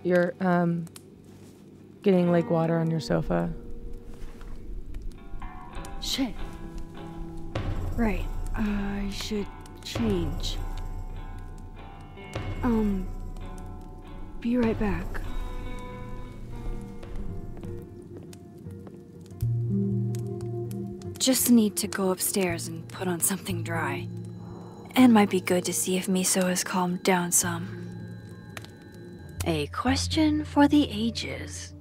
You're, getting lake water on your sofa. Shit. Right. I should change. Be right back. Just need to go upstairs and put on something dry. And might be good to see if Miso has calmed down some. A question for the ages.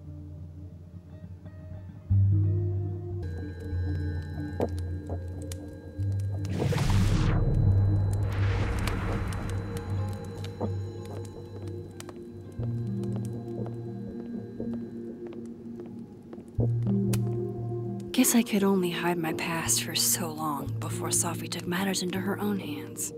Guess I could only hide my past for so long before Sophie took matters into her own hands.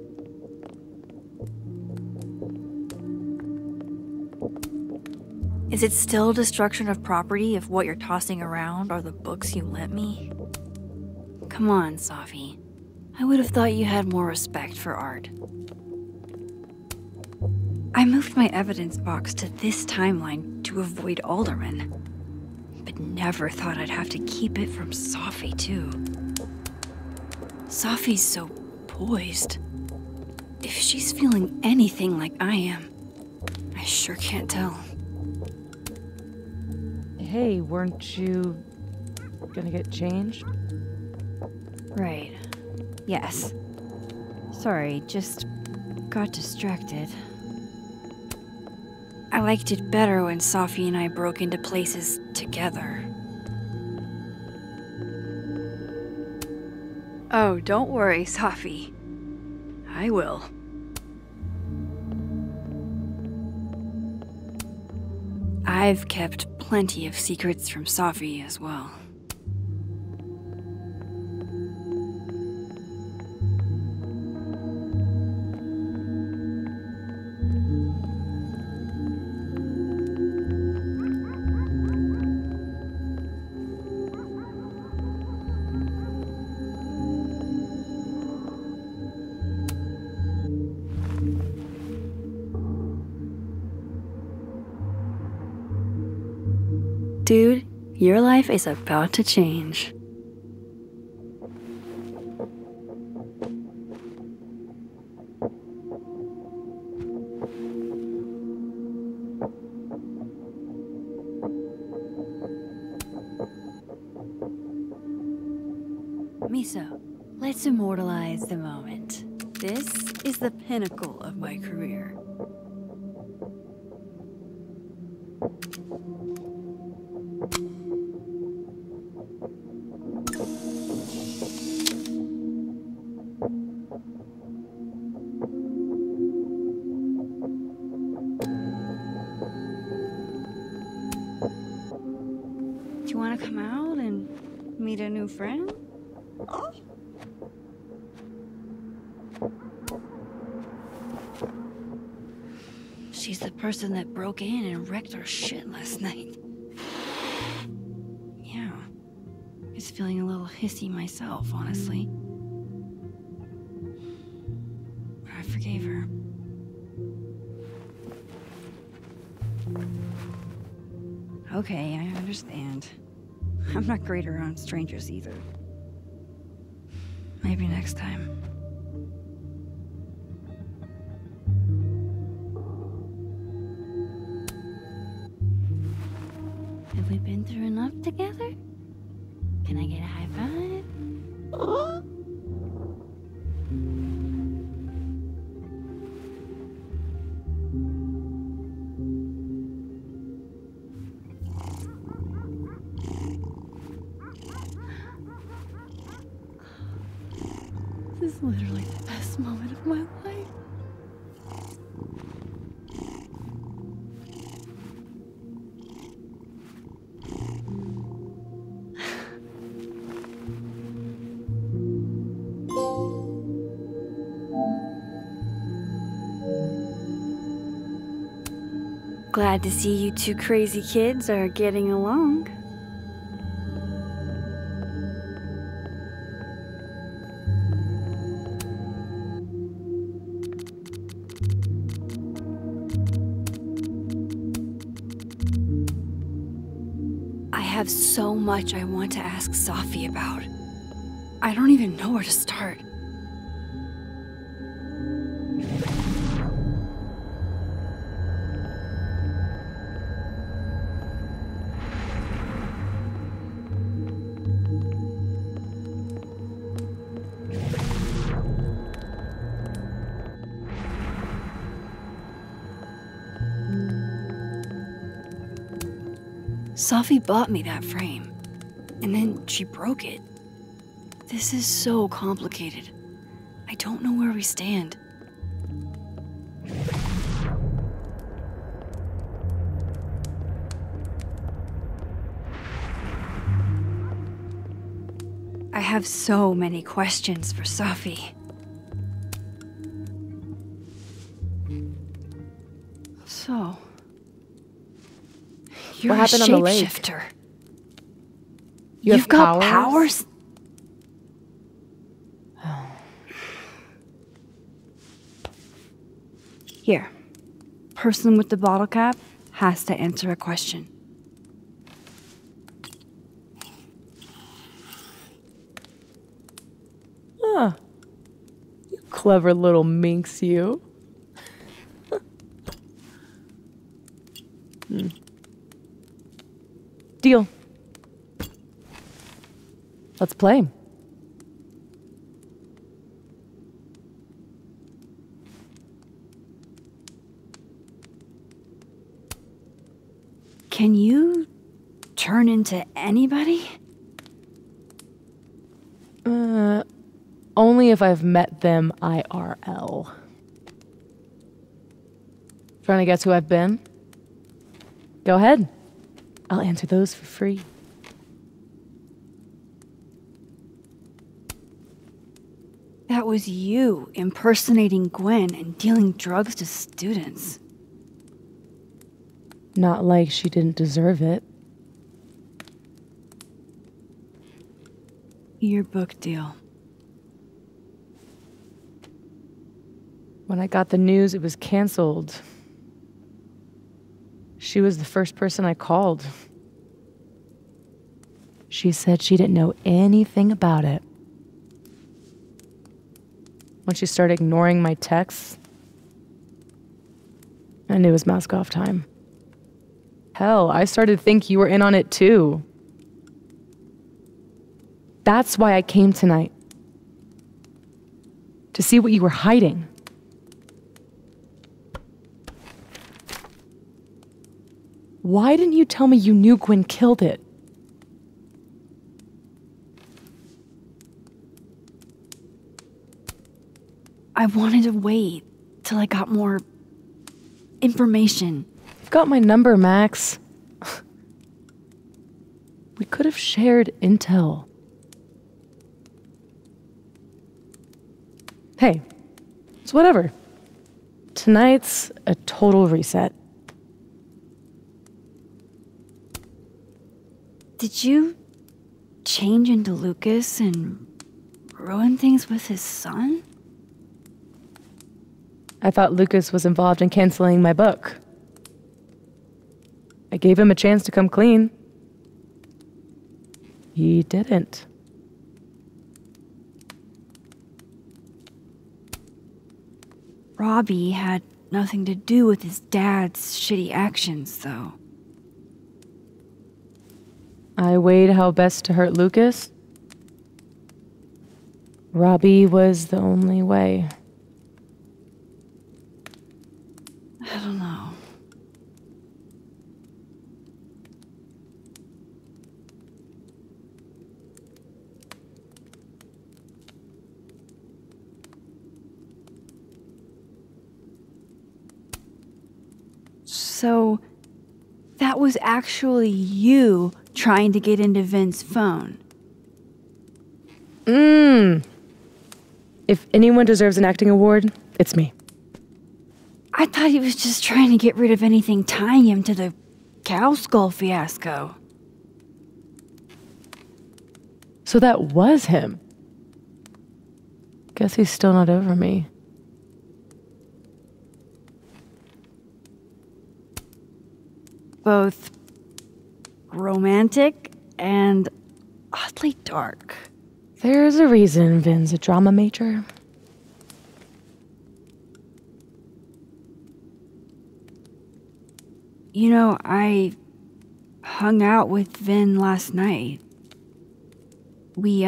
Is it still destruction of property if what you're tossing around are the books you lent me? Come on, Sophie. I would have thought you had more respect for art. I moved my evidence box to this timeline to avoid Alderman, but never thought I'd have to keep it from Sophie, too. Sophie's so poised. If she's feeling anything like I am, I sure can't tell. Hey, weren't you gonna get changed? Right. Yes. Sorry, just got distracted. I liked it better when Sophie and I broke into places together. Oh, don't worry, Sophie. I will. I've kept plenty of secrets from Sophie as well. Dude, your life is about to change. Miso, let's immortalize the moment. This is the pinnacle of my career. Do you want to come out and meet a new friend? She's the person that broke in and wrecked our shit last night. Yeah. I was feeling a little hissy myself, honestly. But I forgave her. Okay, I understand. I'm not great around strangers either. Maybe next time. Have we been through enough together? Can I get a high five? This is literally the best moment of my life. Glad to see you two crazy kids are getting along. have so much I want to ask Safi about. I don't even know where to start. Safi bought me that frame, and then she broke it. This is so complicated. I don't know where we stand. I have so many questions for Safi. So... You're What happened a on the lake? shapeshifter. You've You've got powers? Here. Person with the bottle cap has to answer a question. Huh. You clever little minx, you. Deal. Let's play. Can you turn into anybody? Only if I've met them IRL. Trying to guess who I've been? Go ahead. I'll answer those for free. That was you impersonating Gwen and dealing drugs to students. Not like she didn't deserve it. Your book deal. When I got the news it was canceled, she was the first person I called. She said she didn't know anything about it. When she started ignoring my texts, I knew it was mask off time. Hell, I started to think you were in on it too. That's why I came tonight. To see what you were hiding. Why didn't you tell me you knew Gwen killed it? I wanted to wait till I got more information. You've got my number, Max. We could have shared intel. Hey, it's whatever. Tonight's a total reset. Did you change into Lucas and ruin things with his son? I thought Lucas was involved in canceling my book. I gave him a chance to come clean. He didn't. Robbie had nothing to do with his dad's shitty actions, though. I weighed how best to hurt Lucas. Robbie was the only way. I don't know. So, that was actually you trying to get into Vince's phone. If anyone deserves an acting award, it's me. I thought he was just trying to get rid of anything tying him to the cow skull fiasco. So that was him. Guess he's still not over me. Both romantic and oddly dark. There's a reason Vin's a drama major. You know, I hung out with Vin last night. We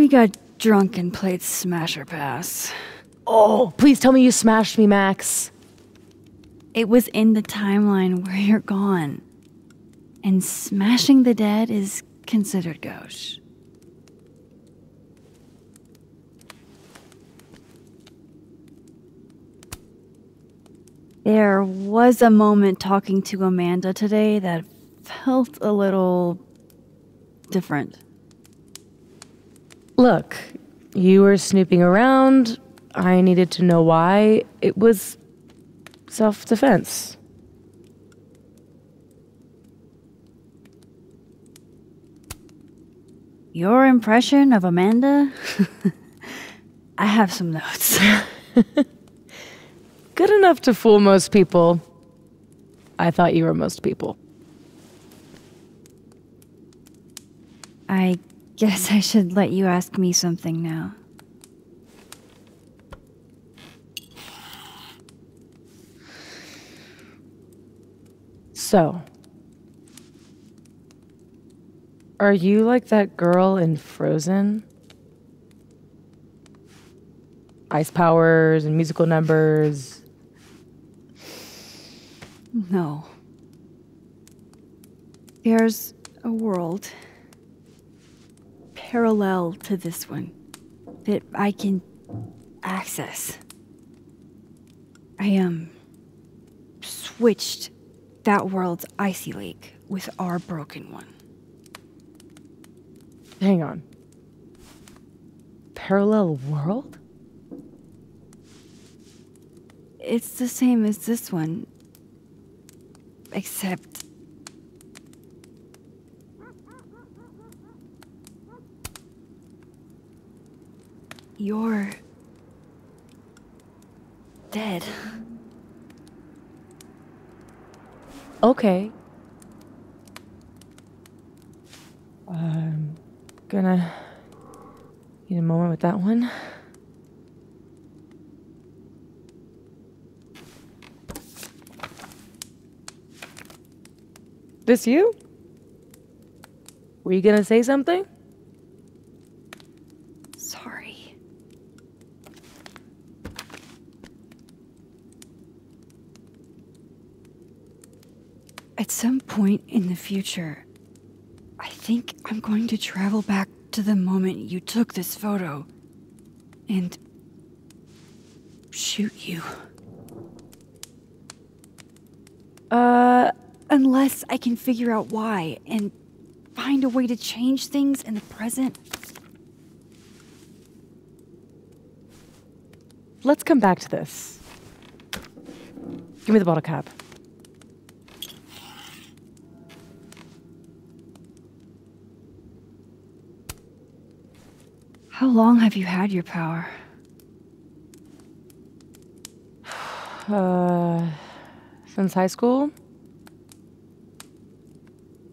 got drunk and played Smasher Pass. Oh, please tell me you smashed me, Max. It was in the timeline where you're gone. And smashing the dead is considered gauche. There was a moment talking to Amanda today that felt a little different. Look, you were snooping around. I needed to know why. It was self-defense. Your impression of Amanda? I have some notes. Good enough to fool most people. I thought you were most people. I guess I should let you ask me something now. So, are you like that girl in Frozen? Ice powers and musical numbers. No. There's a world parallel to this one that I can access. I switched that world's icy lake with our broken one. Hang on. Parallel world? It's the same as this one, except you're dead. Okay. I'm gonna need a moment with that one. This you? Were you gonna say something? Sorry. At some point in the future, I think I'm going to travel back to the moment you took this photo and shoot you. Unless I can figure out why and find a way to change things in the present. Let's come back to this. Give me the bottle cap. How long have you had your power? Since high school?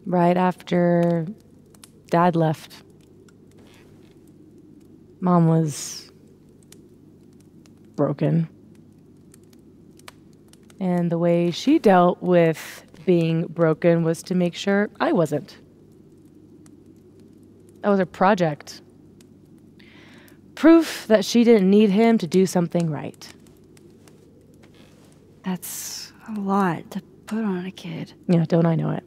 Right after Dad left. Mom was broken. And the way she dealt with being broken was to make sure I wasn't. That was her project. Proof that she didn't need him to do something right. That's a lot to put on a kid. Yeah, don't I know it?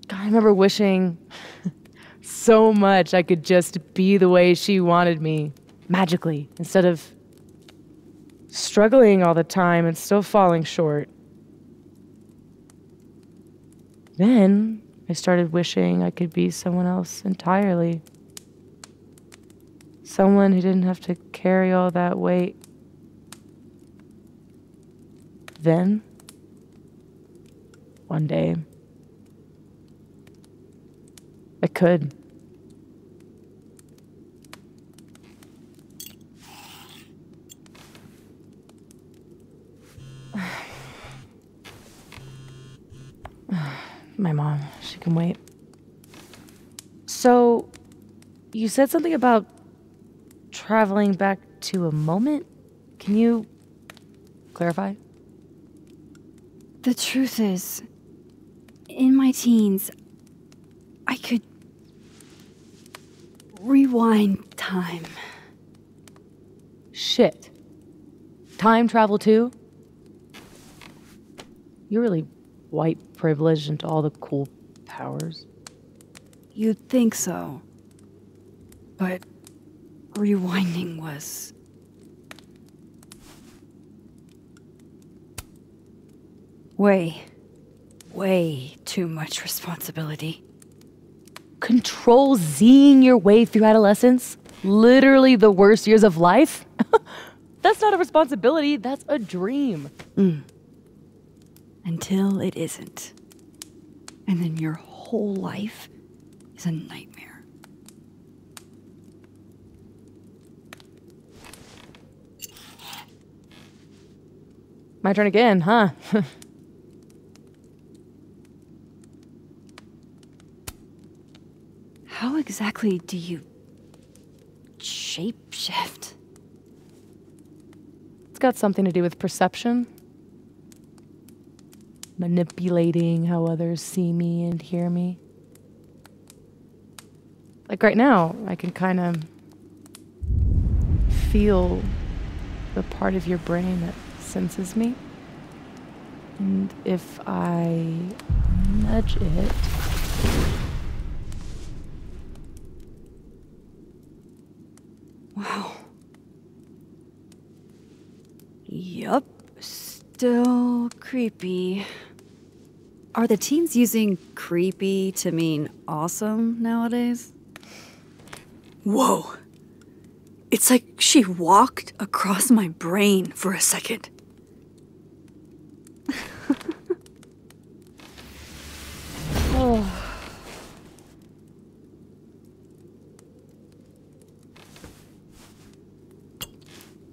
God, I remember wishing so much I could just be the way she wanted me, magically, instead of struggling all the time and still falling short. Then I started wishing I could be someone else entirely. Someone who didn't have to carry all that weight. Then, one day, I could. My mom. She can wait. So, you said something about traveling back to a moment? Can you clarify? The truth is, in my teens, I could rewind time. Shit. Time travel too? You're really white privileged into all the cool powers. You'd think so. But rewinding was... way too much responsibility. Control Zing your way through adolescence? Literally the worst years of life? That's not a responsibility, that's a dream. Until it isn't. And then your whole life is a nightmare. My turn again, huh? How exactly do you shapeshift? It's got something to do with perception. Manipulating how others see me and hear me. Like right now, I can kind of feel the part of your brain that senses me. And if I nudge it... Wow. Yup. Still creepy. Are the teens using creepy to mean awesome nowadays? Whoa. It's like she walked across my brain for a second. Oh.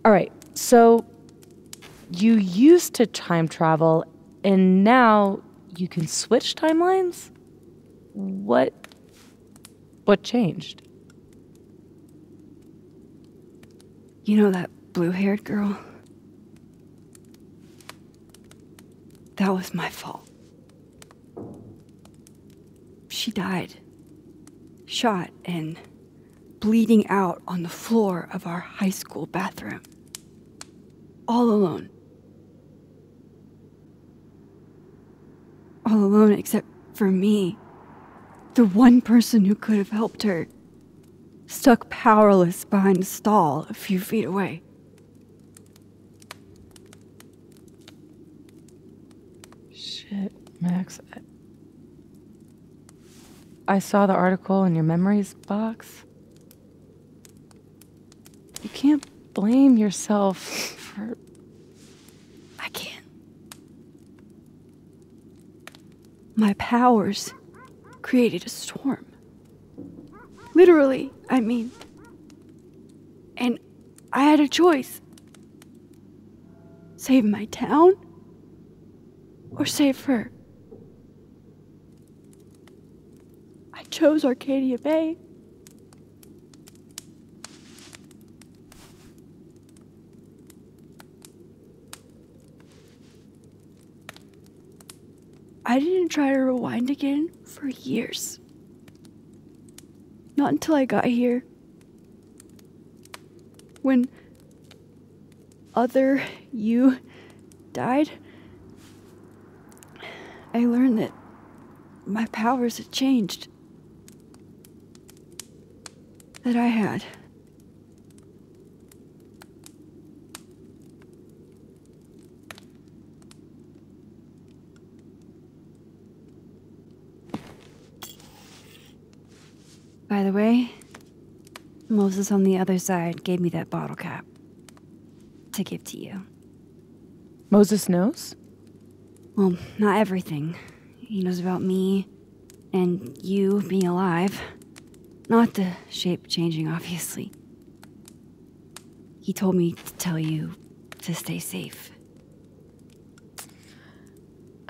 All right, so you used to time travel, and now you can switch timelines? What changed? You know that blue-haired girl? That was my fault. She died. Shot and bleeding out on the floor of our high school bathroom. All alone. All alone except for me. The one person who could have helped her. Stuck powerless behind a stall a few feet away. Shit, Max. I saw the article in your memories box. You can't blame yourself for... I can't. My powers created a storm. Literally, I mean. And I had a choice. Save my town or save her. I chose Arcadia Bay. I didn't try to rewind again for years. Not until I got here. When other you died, I learned that my powers had changed. That I had. By the way, Moses on the other side gave me that bottle cap to give to you. Moses knows? Well, not everything. He knows about me and you being alive. Not the shape changing, obviously. He told me to tell you to stay safe.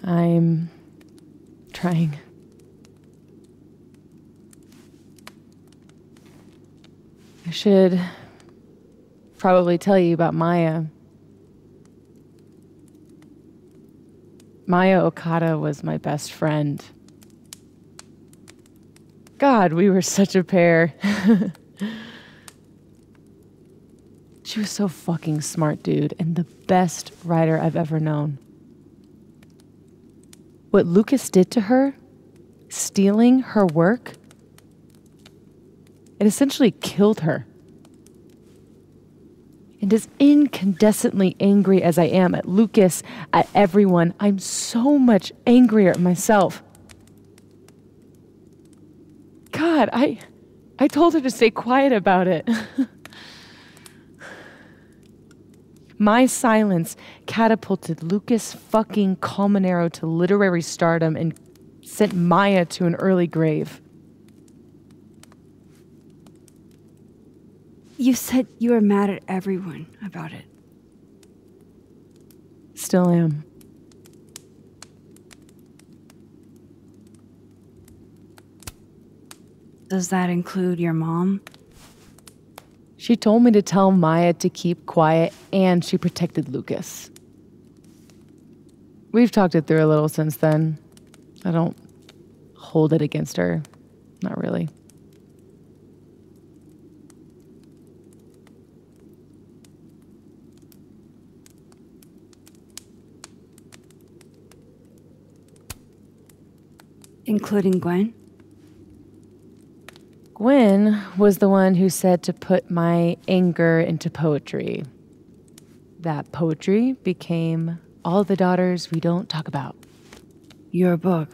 I'm trying. I should probably tell you about Maya. Maya Okada was my best friend. God, we were such a pair. She was so fucking smart, dude, and the best writer I've ever known. What Lucas did to her, stealing her work, it essentially killed her. And as incandescently angry as I am at Lucas, at everyone, I'm so much angrier at myself. God, I told her to stay quiet about it. My silence catapulted Lucas fucking Colmenero to literary stardom and sent Maya to an early grave. You said you were mad at everyone about it. Still am. Does that include your mom? She told me to tell Maya to keep quiet, and she protected Lucas. We've talked it through a little since then. I don't hold it against her. Not really. Including Gwen? Gwen was the one who said to put my anger into poetry. That poetry became All the Daughters We Don't Talk About. Your book?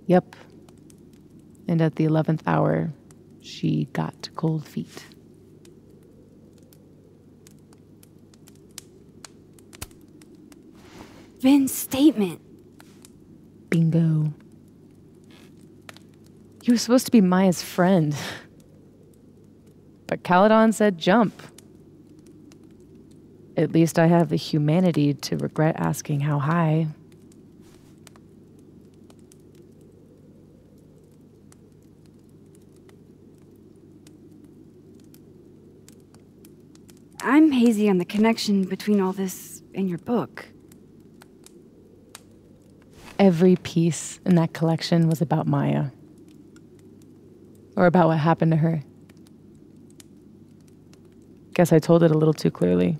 Yep. And at the 11th hour, she got cold feet. Vin's statement. Bingo. You were supposed to be Maya's friend. But Caledon said jump. At least I have the humanity to regret asking how high. I'm hazy on the connection between all this and your book. Every piece in that collection was about Maya. Or about what happened to her. Guess I told it a little too clearly.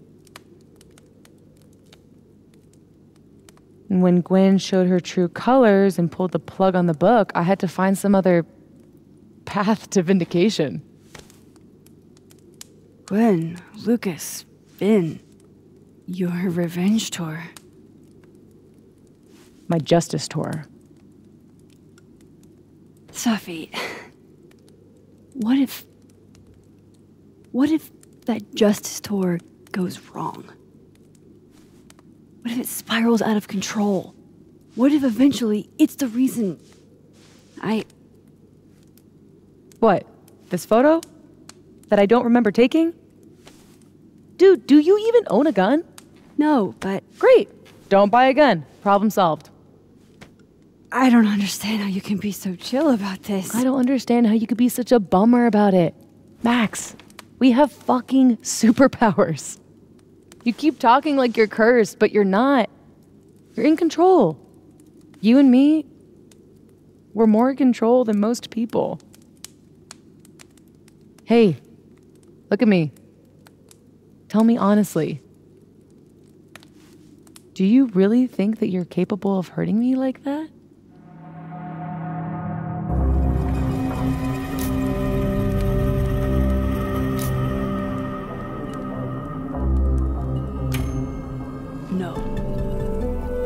And when Gwen showed her true colors and pulled the plug on the book, I had to find some other path to vindication. Gwen, Lucas, Vin, your revenge tour. My justice tour. Safi, what if that justice tour goes wrong? What if it spirals out of control? What if eventually it's the reason What? This photo? That I don't remember taking? Dude, do you even own a gun? No, but Great. Don't buy a gun. Problem solved. I don't understand how you can be so chill about this. I don't understand how you could be such a bummer about it. Max, we have fucking superpowers. You keep talking like you're cursed, but you're not. You're in control. You and me, we're more in control than most people. Hey, look at me. Tell me honestly. Do you really think that you're capable of hurting me like that? No,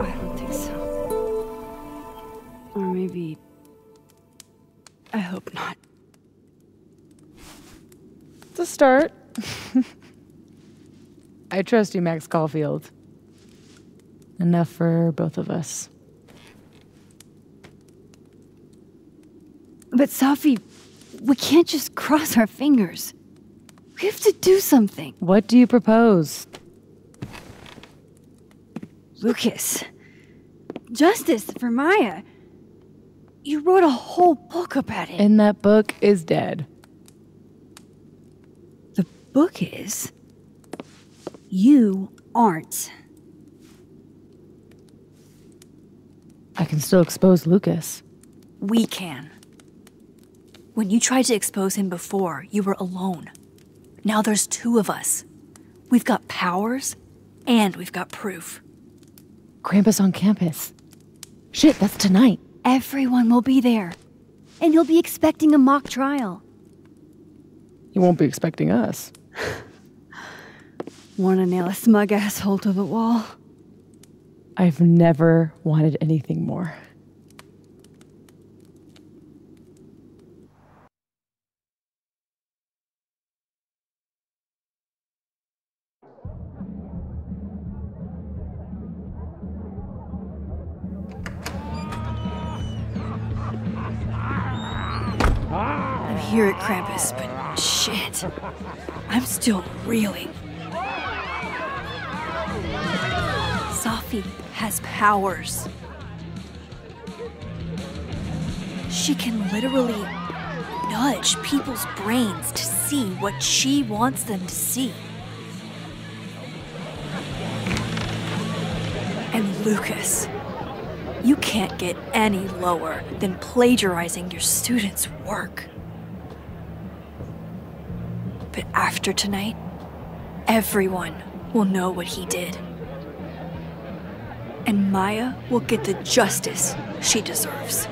I don't think so. Or maybe, I hope not. It's a start. I trust you, Max Caulfield. Enough for both of us. But Safi, we can't just cross our fingers. We have to do something. What do you propose? Lucas, justice for Maya. You wrote a whole book about it. And that book is dead. book is. You aren't. I can still expose Lucas. We can. When you tried to expose him before, you were alone. Now there's two of us. We've got powers, and we've got proof. Krampus on campus. Shit, that's tonight. Everyone will be there. And he'll be expecting a mock trial. He won't be expecting us. Wanna nail a smug asshole to the wall? I've never wanted anything more. I'm here at Krampus, but shit. I'm still reeling. Sophie has powers. She can literally nudge people's brains to see what she wants them to see. And Lucas, you can't get any lower than plagiarizing your students' work. But after tonight, everyone will know what he did. And Maya will get the justice she deserves.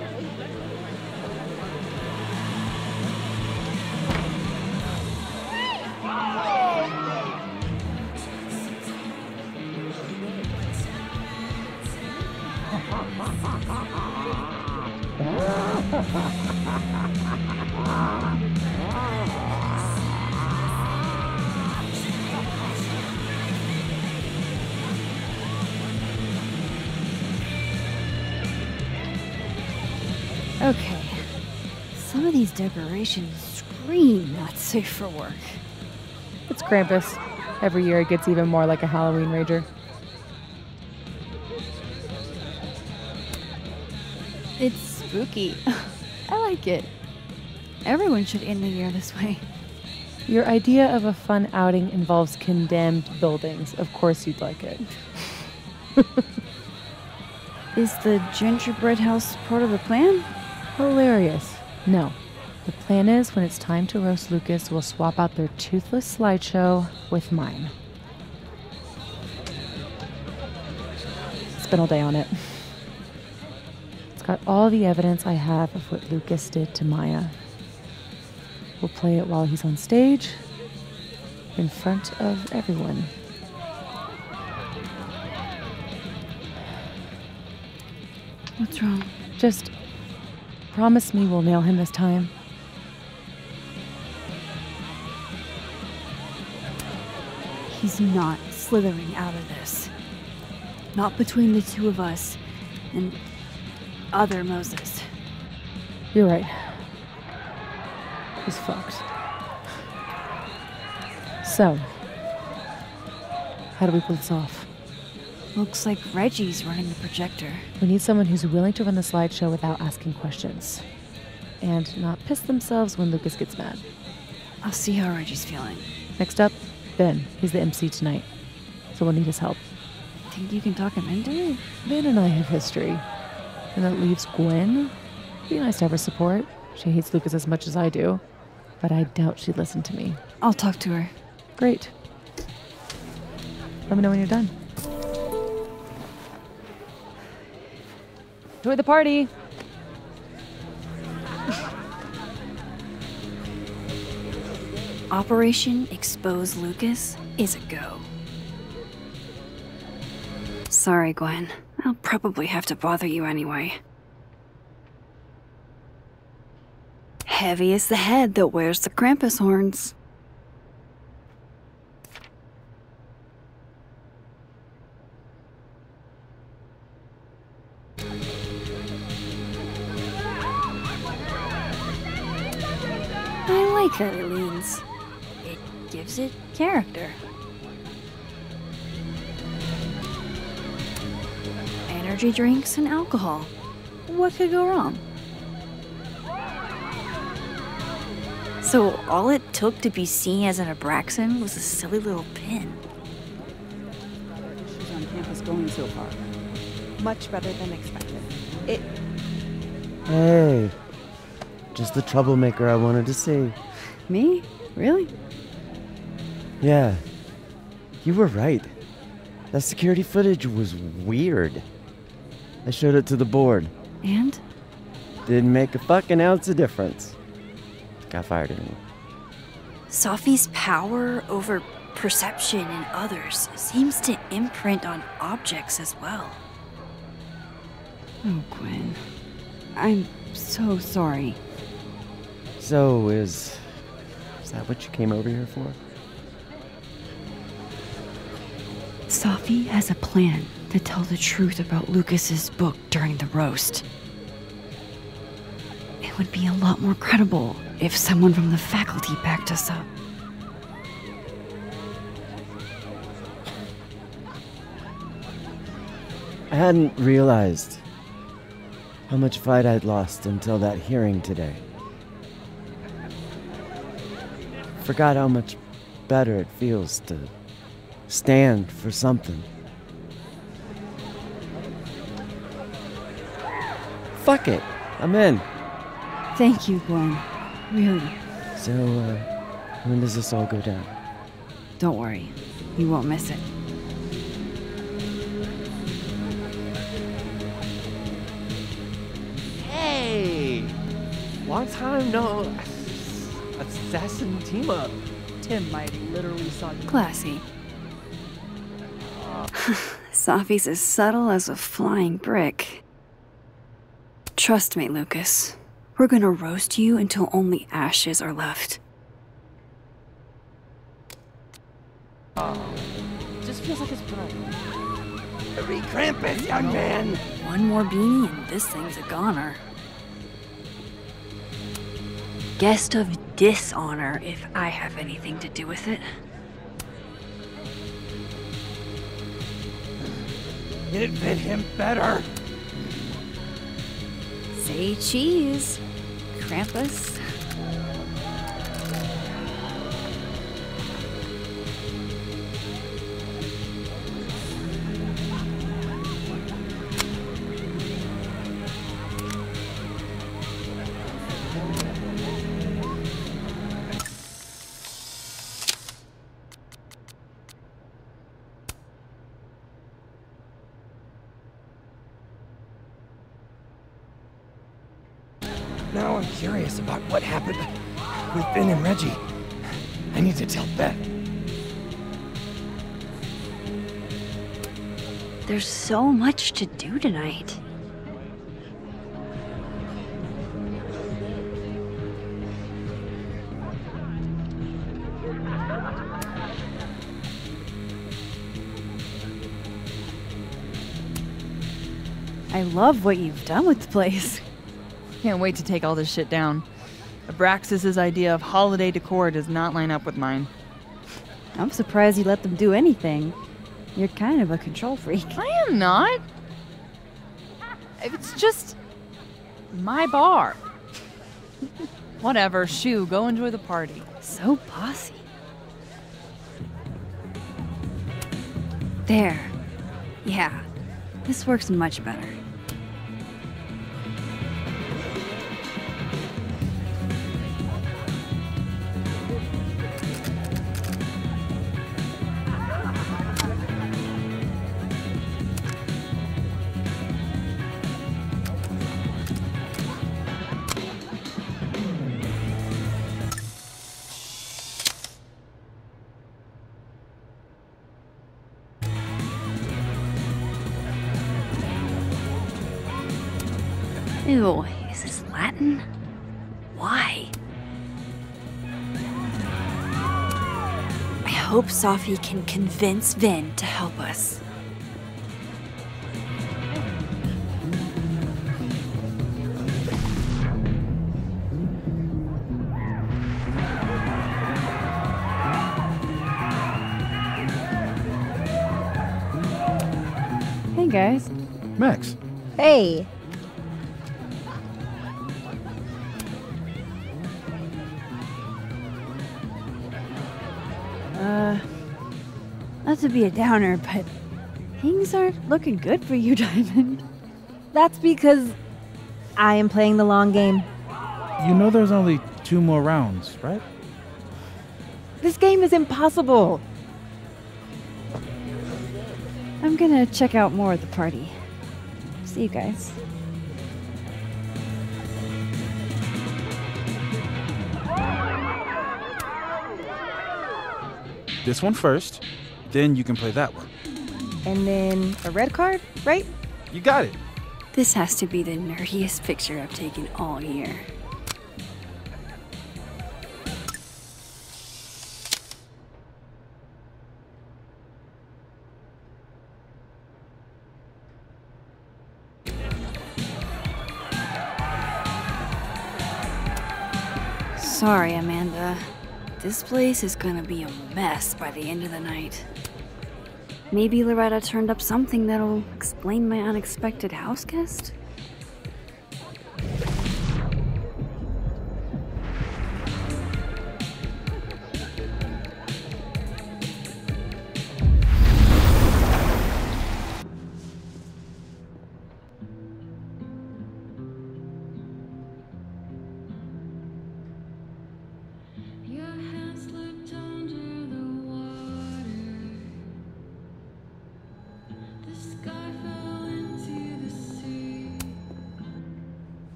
Okay. Some of these decorations scream not safe for work. It's Krampus. Every year it gets even more like a Halloween rager. It's spooky. I like it. Everyone should end the year this way. Your idea of a fun outing involves condemned buildings. Of course you'd like it. Is the gingerbread house part of the plan? Hilarious. No. The plan is when it's time to roast Lucas, we'll swap out their toothless slideshow with mine. Spent all day on it. It's got all the evidence I have of what Lucas did to Maya. We'll play it while he's on stage, in front of everyone. What's wrong? Just promise me we'll nail him this time. He's not slithering out of this. Not between the two of us and other Moses. You're right. He's fucked. So, how do we pull this off? Looks like Reggie's running the projector. We need someone who's willing to run the slideshow without asking questions. And not piss themselves when Lucas gets mad. I'll see how Reggie's feeling. Next up, Ben. He's the MC tonight. So we'll need his help. Think you can talk him into it? Ben and I have history. And that leaves Gwen. It'd be nice to have her support. She hates Lucas as much as I do. But I doubt she'd listen to me. I'll talk to her. Great. Let me know when you're done. Enjoy the party! Operation Expose Lucas is a go. Sorry, Gwen. I'll probably have to bother you anyway. Heavy is the head that wears the Krampus horns. I like how it leans. It gives it character. Energy drinks and alcohol. What could go wrong? So all it took to be seen as an Abraxan was a silly little pin. She's on campus going so far. Much better than expected. Hey, just the troublemaker I wanted to see. Me? Really? Yeah, you were right. That security footage was weird. I showed it to the board. And? Didn't make a fucking ounce of difference. Got fired anyway. Sophie's power over perception in others seems to imprint on objects as well. Oh, Gwen. I'm so sorry. So, is that what you came over here for? Sophie has a plan to tell the truth about Lucas's book during the roast. It would be a lot more credible if someone from the faculty backed us up. I hadn't realized how much fight I'd lost until that hearing today. Forgot how much better it feels to stand for something. Fuck it, I'm in. Thank you, Gwen. Really. So, when does this all go down? Don't worry. You won't miss it. Hey! Long time no assassin team up. Tim might literally saw you. Classy. Sophie's as subtle as a flying brick. Trust me, Lucas. We're gonna roast you until only ashes are left. Just feels like it's been Recramp it, young man! One more beanie and this thing's a goner. Guest of dishonor if I have anything to do with it. It fit him better. Say cheese, Krampus. Now I'm curious about what happened with Ben and Reggie. I need to tell Beth. There's so much to do tonight. I love what you've done with the place. Can't wait to take all this shit down. Abraxas's idea of holiday decor does not line up with mine. I'm surprised you let them do anything. You're kind of a control freak. I am not. It's just my bar. Whatever, shoo, go enjoy the party. So bossy. There. Yeah, this works much better. Ew, is this Latin? Why? I hope Sophie can convince Vin to help us. Hey, guys. Max, Hey. Not to be a downer, but things aren't looking good for you, Diamond. That's because I am playing the long game. You know there's only 2 more rounds, right? This game is impossible. I'm gonna check out more at the party. See you guys. This one first, then you can play that one. And then a red card, right? You got it. This has to be the nerdiest picture I've taken all year. Sorry, Amanda. This place is gonna be a mess by the end of the night. Maybe Loretta turned up something that'll explain my unexpected house guest?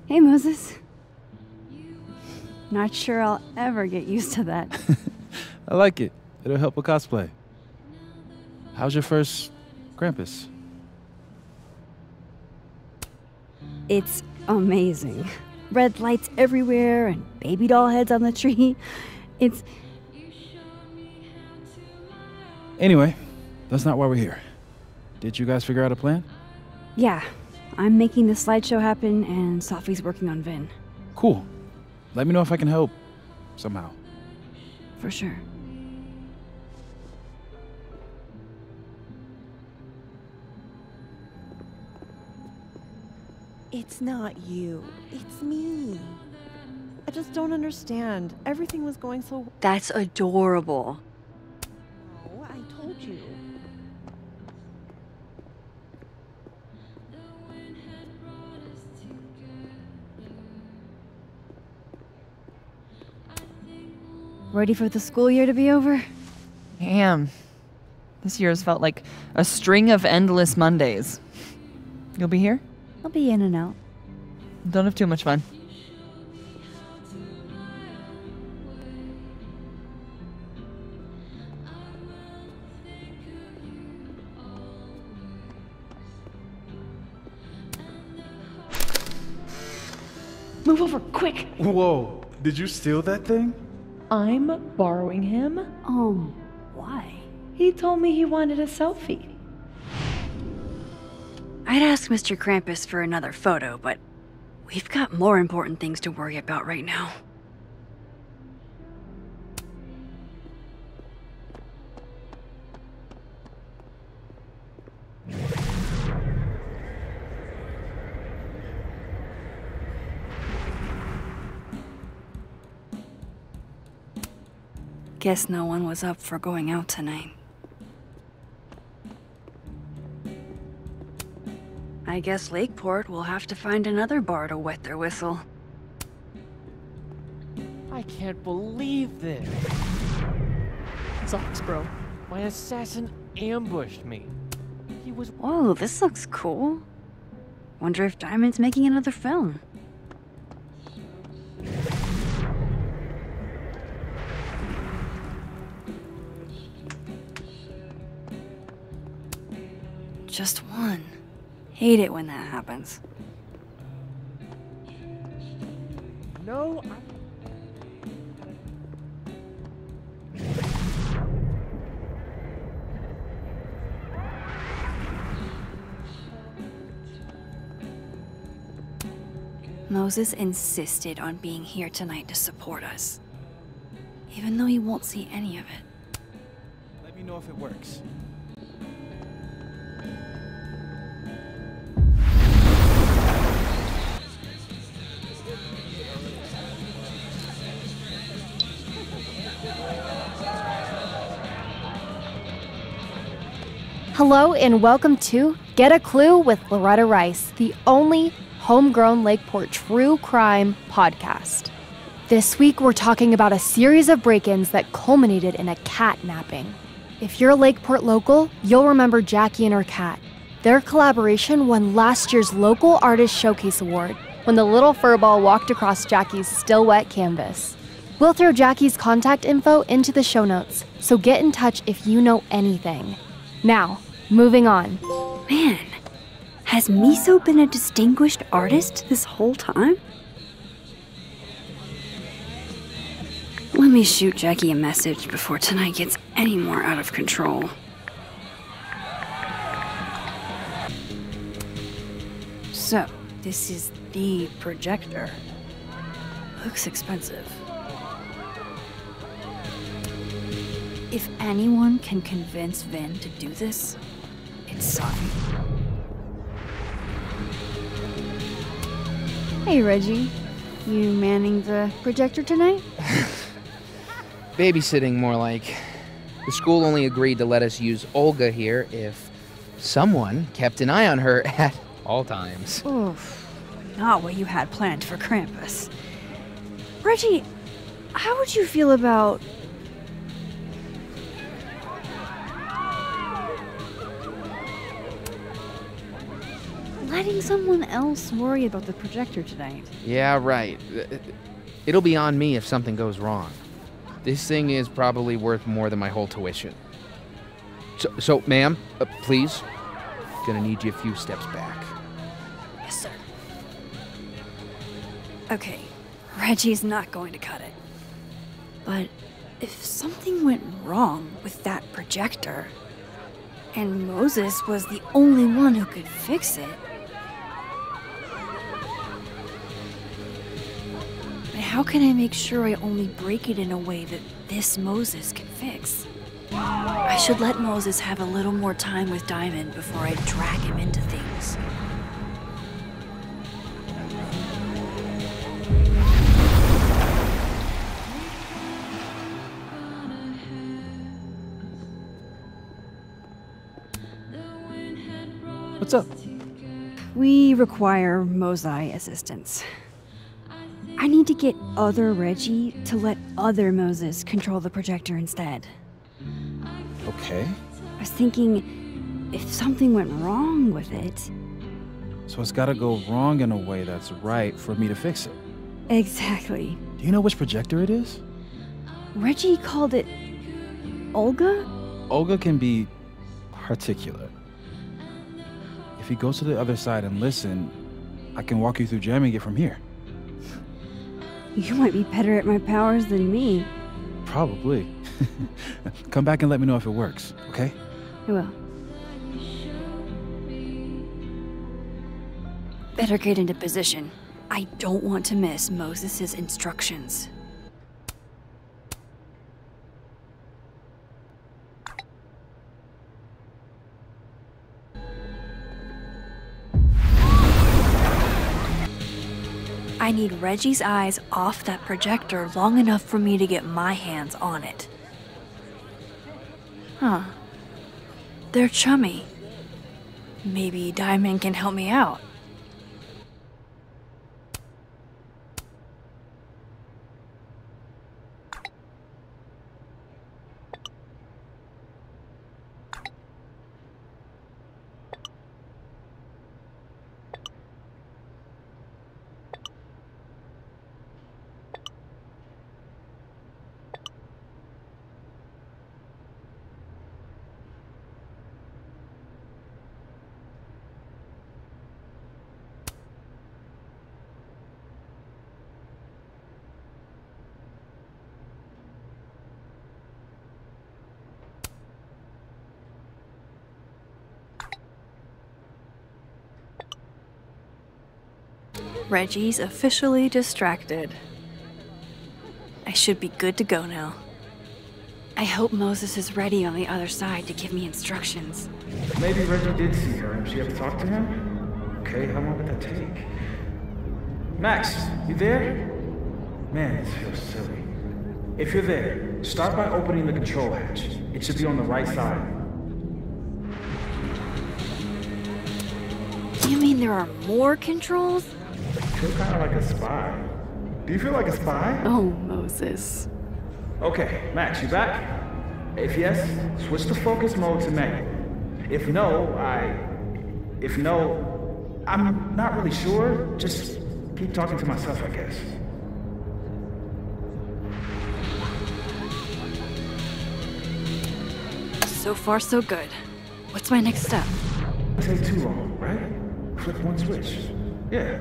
Hey, Moses. Not sure I'll ever get used to that. I like it. It'll help with cosplay. How's your first Krampus? It's amazing. Red lights everywhere and baby doll heads on the tree. It's... Anyway, that's not why we're here. Did you guys figure out a plan? Yeah, I'm making the slideshow happen and Sophie's working on Vin. Cool. Let me know if I can help somehow. For sure. It's not you. It's me. I just don't understand. Everything was going so well. That's adorable. Oh, I told you. Ready for the school year to be over? Damn. This year has felt like a string of endless Mondays. You'll be here? I'll be in and out. Don't have too much fun. Move over, quick! Whoa, did you steal that thing? I'm borrowing him. Why? He told me he wanted a selfie. I'd ask Mr. Krampus for another photo, but we've got more important things to worry about right now. Guess no one was up for going out tonight. I guess Lakeport will have to find another bar to wet their whistle. I can't believe this. Sucks, bro. My assassin ambushed me. He was... Whoa, this looks cool. Wonder if Diamond's making another film. Just one. Hate it when that happens. No, Moses insisted on being here tonight to support us, even though he won't see any of it. Let me know if it works. Hello and welcome to Get a Clue with Loretta Rice, the only homegrown Lakeport true crime podcast. This week we're talking about a series of break-ins that culminated in a cat napping. If you're a Lakeport local, you'll remember Jackie and her cat. Their collaboration won last year's Local Artist Showcase Award when the little furball walked across Jackie's still wet canvas. We'll throw Jackie's contact info into the show notes, so get in touch if you know anything. Now, moving on. Man, has Miso been a distinguished artist this whole time? Let me shoot Jackie a message before tonight gets any more out of control. So, this is the projector. Looks expensive. If anyone can convince Vin to do this, it's Safi. Hey, Reggie. You manning the projector tonight? Babysitting, more like. The school only agreed to let us use Olga here if someone kept an eye on her at all times. Oof. Not what you had planned for Krampus. Reggie, how would you feel about... letting someone else worry about the projector tonight? Yeah, right. It'll be on me if something goes wrong. This thing is probably worth more than my whole tuition. So ma'am, please. Gonna need you a few steps back. Yes, sir. Okay, Reggie's not going to cut it. But if something went wrong with that projector, and Moses was the only one who could fix it, how can I make sure I only break it in a way that this Moses can fix? I should let Moses have a little more time with Diamond before I drag him into things. What's up? We require Mosai assistance. I need to get other Reggie to let other Moses control the projector instead. Okay. I was thinking, if something went wrong with it... So it's gotta go wrong in a way that's right for me to fix it. Exactly. Do you know which projector it is? Reggie called it... Olga? Olga can be articulate. If you go to the other side and listen, I can walk you through jamming it from here. You might be better at my powers than me. Probably. Come back and let me know if it works, okay? I will. Better get into position. I don't want to miss Moses' instructions. I need Reggie's eyes off that projector long enough for me to get my hands on it. Huh. They're chummy. Maybe Diamond can help me out. Reggie's officially distracted. I should be good to go now. I hope Moses is ready on the other side to give me instructions. Maybe Reggie did see her and she had to talk to him? Okay, how long did that take? Max, you there? Man, this feels silly. If you're there, start by opening the control hatch. It should be on the right side. You mean there are more controls? I feel kind of like a spy. Do you feel like a spy? Oh, Moses. Okay, Max, you back? If yes, switch to focus mode to manual. If no, I'm not really sure. Just keep talking to myself, I guess. So far, so good. What's my next step? Doesn't take too long, right? Flip one switch. Yeah.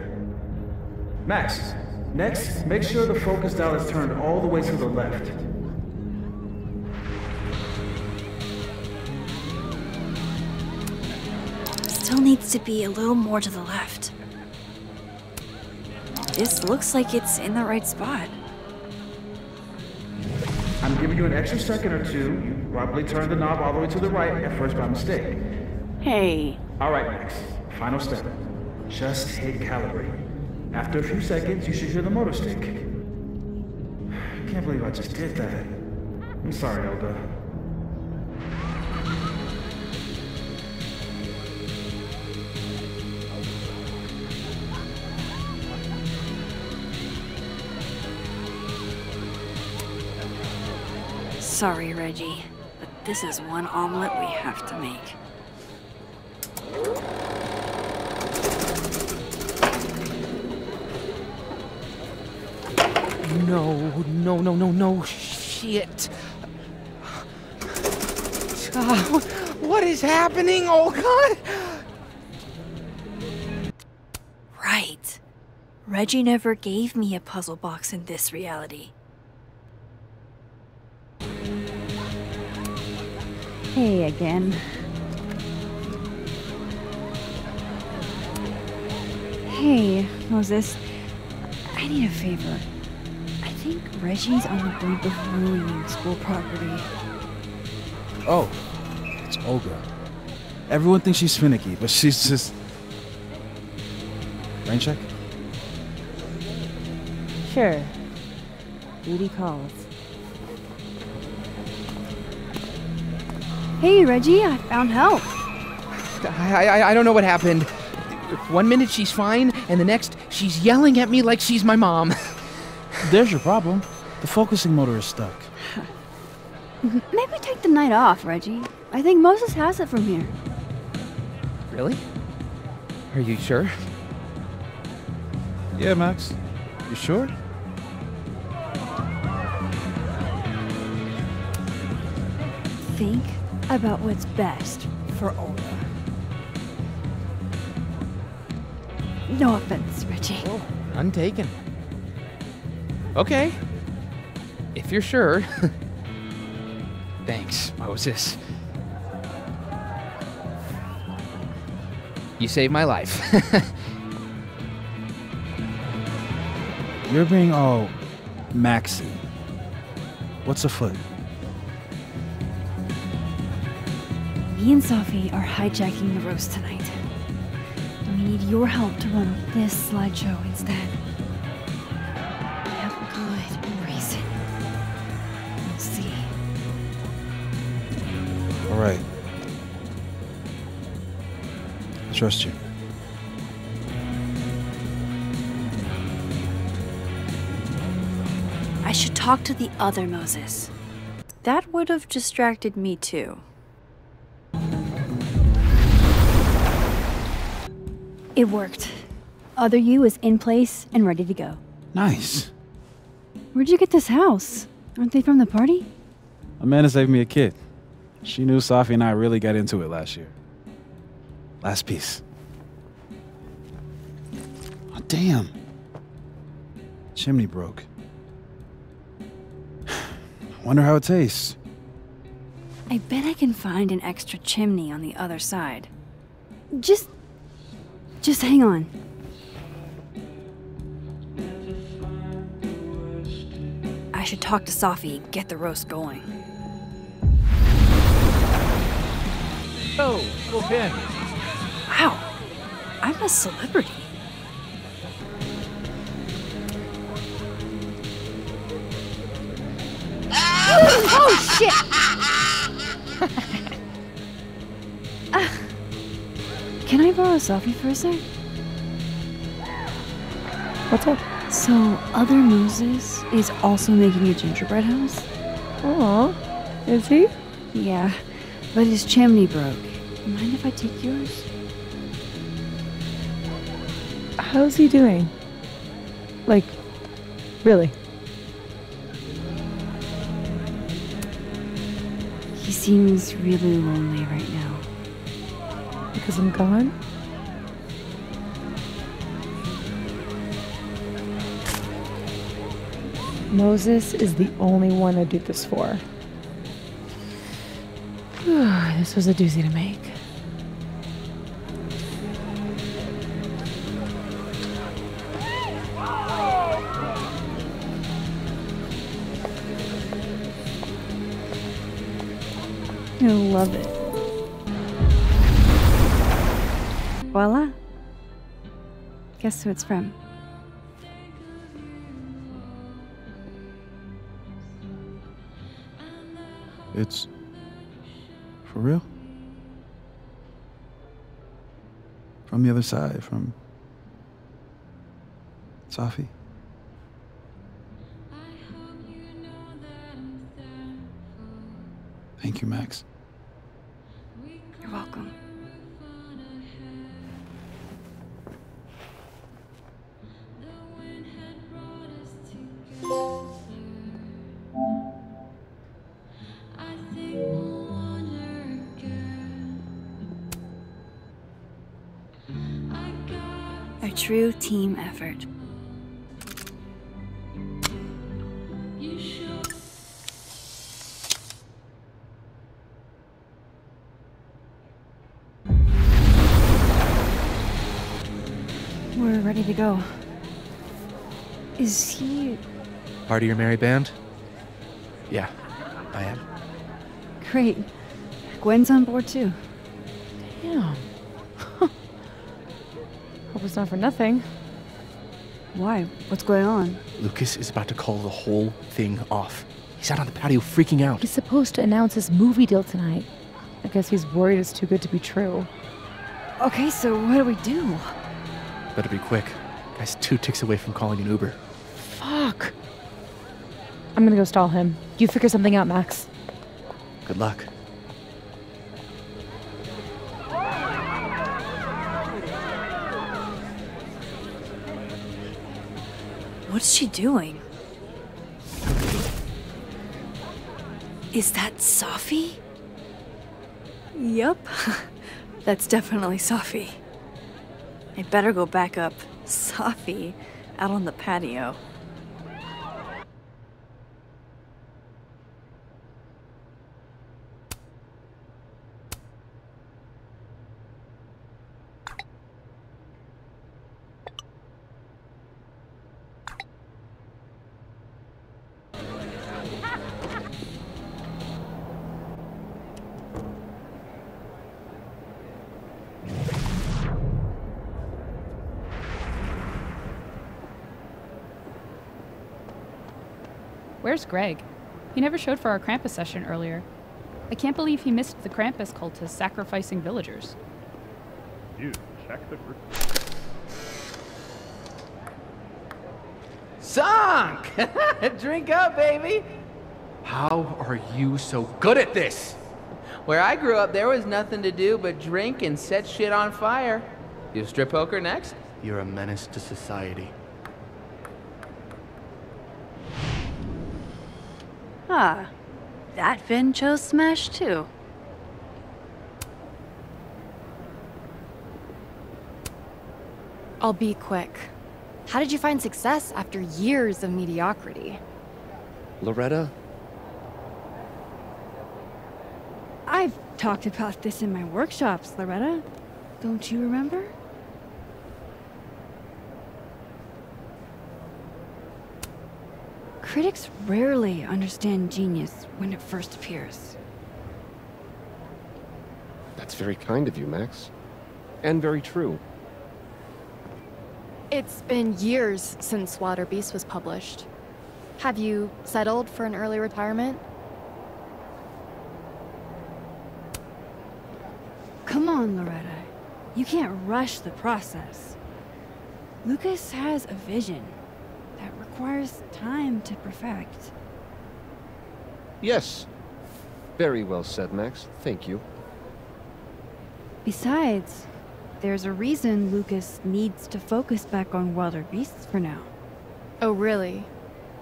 Max, next, make sure the focus dial is turned all the way to the left. Still needs to be a little more to the left. This looks like it's in the right spot. I'm giving you an extra second or two. You probably turned the knob all the way to the right at first by mistake. Hey. All right, Max. Final step. Just hit calibrate. After a few seconds, you should hear the motor stick. I can't believe I just did that. I'm sorry, Elda. Sorry, Reggie, but this is one omelet we have to make. No, shit. What is happening? Oh, God. Right. Reggie never gave me a puzzle box in this reality. Hey again. Hey, Moses. I need a favor. I think Reggie's on the brink of ruining school property. Oh, it's Olga. Everyone thinks she's finicky, but she's just... Rain check? Sure. Duty calls. Hey, Reggie, I found help. I don't know what happened. 1 minute she's fine, and the next she's yelling at me like she's my mom. There's your problem. The focusing motor is stuck. Maybe take the night off, Reggie. I think Moses has it from here. Really? Are you sure? Yeah, Max. You sure? Think about what's best for Olga. No offense, Reggie. Oh, none taken. Okay. If you're sure. Thanks, Moses. You saved my life. You're being all Maxy. What's afoot? Me and Sophie are hijacking the roast tonight. We need your help to run this slideshow instead. I have a good reason. You'll see. All right. I trust you. I should talk to the other Moses. That would have distracted me too. It worked. Other you is in place and ready to go. Nice. Where'd you get this house? Aren't they from the party? Amanda saved me a kid. She knew Sophie and I really got into it last year. Last piece. Oh, damn. Chimney broke. Wonder how it tastes. I bet I can find an extra chimney on the other side. Just hang on. I should talk to Sophie and get the roast going. Oh, little pin. Wow, I'm a celebrity. Oh, shit! Can I borrow Sophie for a sec? What's up? So, Other Moses is also making a gingerbread house? Aw, is he? Yeah, but his chimney broke. Mind if I take yours? How's he doing? Like, really? He seems really lonely right now. Because I'm gone? Moses is the only one I do this for. This was a doozy to make. I love it. Voila. Guess who it's from? It's for real? From the other side, from Sophie? Thank you, Max. You're welcome. A true team effort. We're ready to go. Is he... Part of your merry band? Yeah, I am. Great. Gwen's on board too. Damn. Hope it's not for nothing. Why? What's going on? Lucas is about to call the whole thing off. He's out on the patio freaking out. He's supposed to announce his movie deal tonight. I guess he's worried it's too good to be true. Okay, so what do we do? Better be quick. Guy's 2 ticks away from calling an Uber. Fuck. I'm gonna go stall him. You figure something out, Max. Good luck. What's she doing? Is that Sophie? Yup. That's definitely Sophie. I better go back up Sophie out on the patio. Where's Greg? He never showed for our Krampus session earlier. I can't believe he missed the Krampus cultists sacrificing villagers. Dude, check the Sunk! Drink up, baby! How are you so good at this? Where I grew up, there was nothing to do but drink and set shit on fire. You strip poker next? You're a menace to society. Ah, that Finn chose Smash too. I'll be quick. How did you find success after years of mediocrity? Loretta? I've talked about this in my workshops, Loretta. Don't you remember? Critics rarely understand genius when it first appears. That's very kind of you, Max. And very true. It's been years since Water Beast was published. Have you settled for an early retirement? Come on, Loretta. You can't rush the process. Lucas has a vision that requires time to perfect. Yes. Very well said, Max. Thank you. Besides, there's a reason Lucas needs to focus back on wilder beasts for now. Oh, really?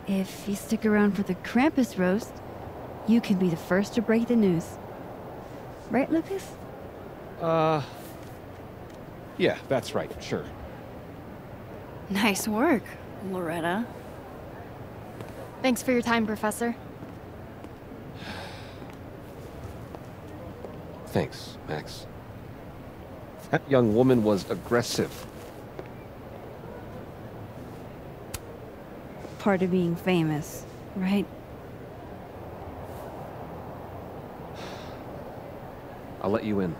If you stick around for the Krampus roast, you can be the first to break the news. Right, Lucas? Yeah, that's right, sure. Nice work, Loretta. Thanks for your time, Professor. Thanks, Max. That young woman was aggressive. Part of being famous, right? I'll let you in.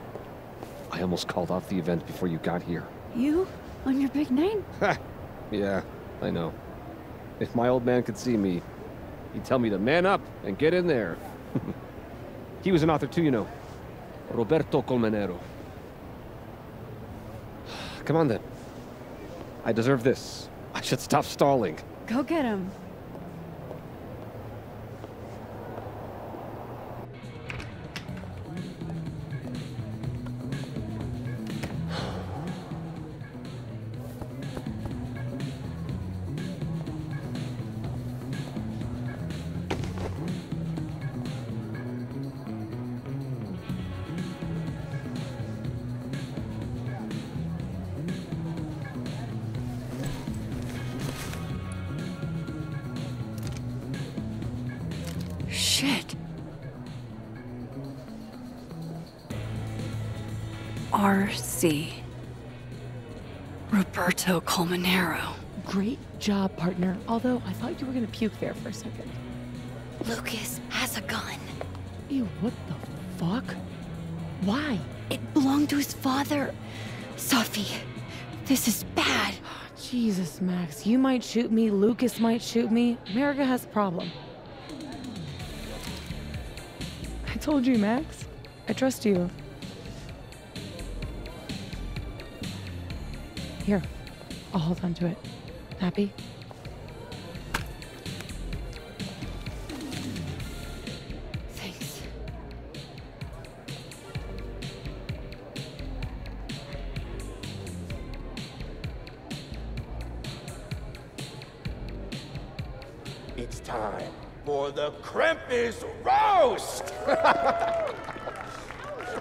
I almost called off the event before you got here. You? On your big night? Yeah, I know. If my old man could see me, he'd tell me to man up and get in there. He was an author too, you know. Roberto Colmenero. Come on then. I deserve this. I should stop stalling. Go get him. Shit. RC. Roberto Colmenero. Great job, partner. Although I thought you were gonna puke there for a second. Lucas has a gun. Ew, what the fuck? Why? It belonged to his father. Sophie, this is bad. Jesus, Max. You might shoot me, Lucas might shoot me. America has a problem. I told you, Max. I trust you. Here, I'll hold on to it. Happy? Thanks. It's time for the Krampus roast!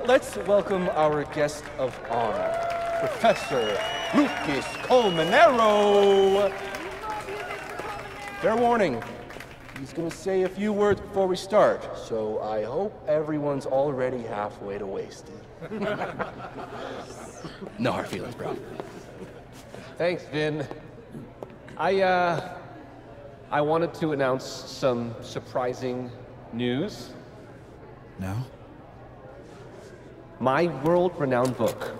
Let's welcome our guest of honor, Professor Lucas Colmenero. Fair warning, he's gonna say a few words before we start, so I hope everyone's already halfway to wasted. No hard feelings, bro. Thanks, Vin. I wanted to announce some surprising news. Now? My world-renowned book,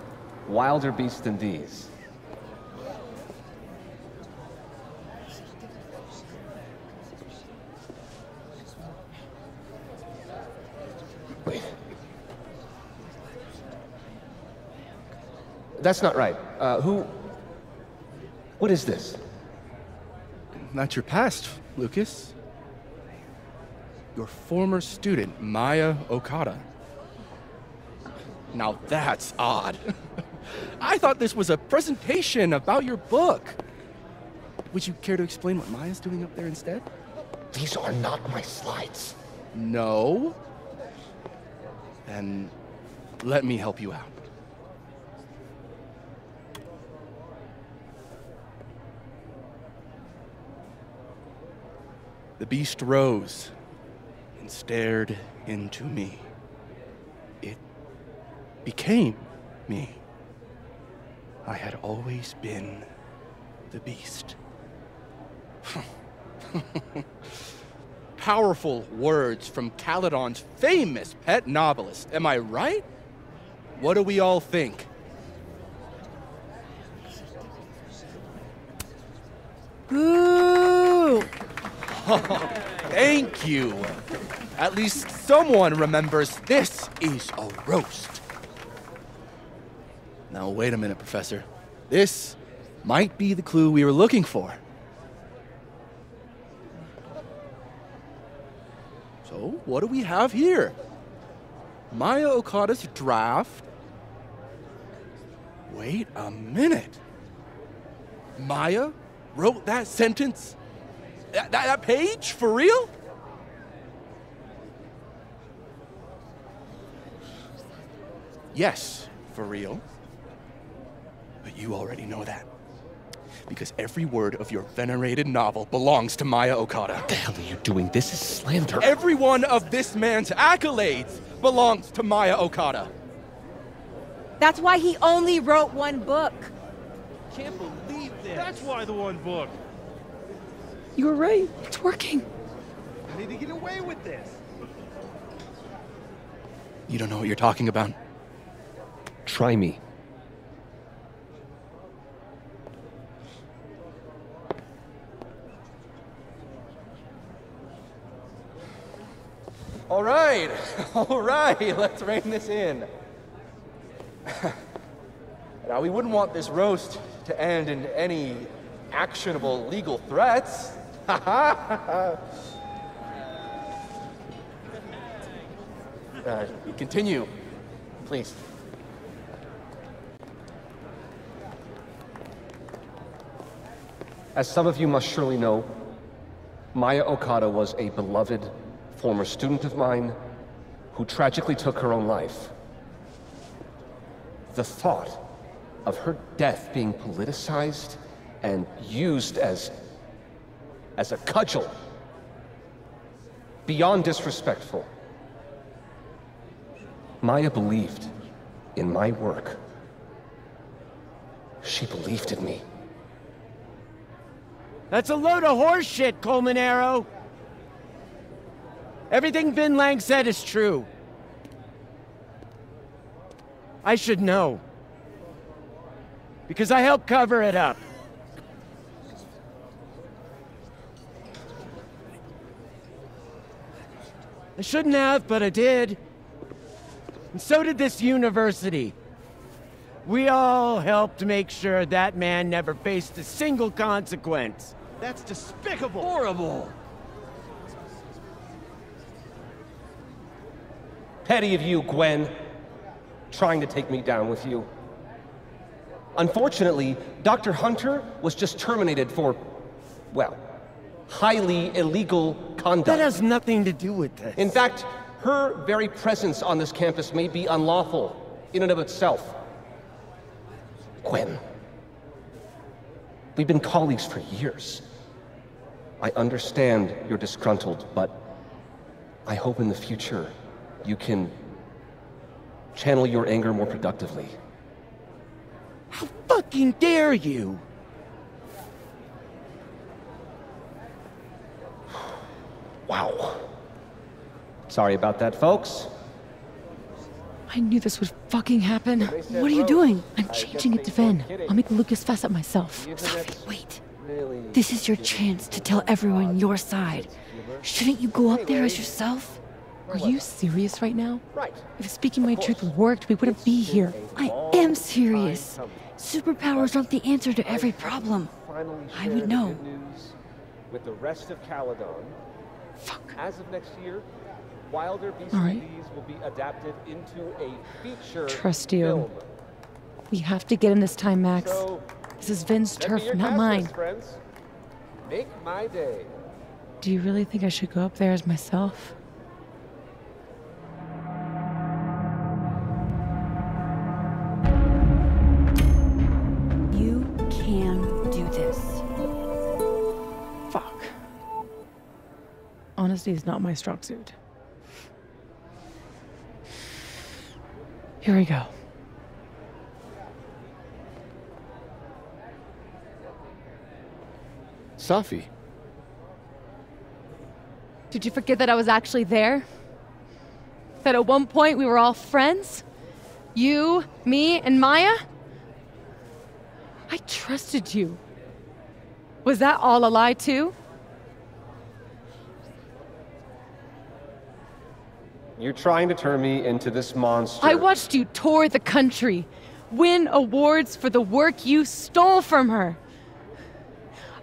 Wilder Beasts Than These. Wait. That's not right. What is this? Not your past, Lucas. Your former student, Maya Okada. Now that's odd. I thought this was a presentation about your book. Would you care to explain what Maya's doing up there instead? These are not my slides. No? Then let me help you out. The beast rose and stared into me. It became me. I had always been the beast. Powerful words from Caledon's famous pet novelist, am I right? What do we all think? Boo! Thank you. At least someone remembers this is a roast. Now, wait a minute, Professor. This might be the clue we were looking for. So, what do we have here? Maya Okada's draft. Wait a minute. Maya wrote that sentence? That page? For real? Yes, for real. But you already know that. Because every word of your venerated novel belongs to Maya Okada. What the hell are you doing? This is slander. Every one of this man's accolades belongs to Maya Okada. That's why he only wrote one book. Can't believe this. That's why the one book. You were right. It's working. I need to get away with this. You don't know what you're talking about? Try me. All right, let's rein this in. Now, we wouldn't want this roast to end in any actionable legal threats. Continue, please. As some of you must surely know, Maya Okada was a beloved former student of mine who tragically took her own life. The thought of her death being politicized and used as a cudgel, beyond disrespectful. Maya believed in my work. She believed in me. That's a load of horse shit, Colmenero. Everything Vin Lang said is true. I should know. Because I helped cover it up. I shouldn't have, but I did. And so did this university. We all helped make sure that man never faced a single consequence. That's despicable. Horrible. Petty of you, Gwen, trying to take me down with you. Unfortunately, Dr. Hunter was just terminated for, well, highly illegal conduct. That has nothing to do with this. In fact, her very presence on this campus may be unlawful in and of itself. Gwen, we've been colleagues for years. I understand you're disgruntled, but I hope in the future you can channel your anger more productively. How fucking dare you? Wow. Sorry about that, folks. I knew this would fucking happen. What are you doing? I'm changing it to Vin. I'll make Lucas fess up myself. Sophie, wait. This is your chance to tell everyone your side. Shouldn't you go up there as yourself? Are you serious right now? Right. If speaking my truth worked, we wouldn't be here. I am serious. Superpowers aren't the answer to every problem. I would know. With the rest of Caledon. Fuck. As of next year, Wilder Beasts All right. and Bees will be adapted into a feature Trust you. film. We have to get in this time, Max. So, This is Vin's let me turf, your not cast mine. list, friends. Make my day. Do you really think I should go up there as myself? You can do this. Fuck. Honesty is not my strong suit. Here we go. Safi. Did you forget that I was actually there? That at one point we were all friends? You, me, and Maya? I trusted you. Was that all a lie too? You're trying to turn me into this monster. I watched you tour the country, win awards for the work you stole from her.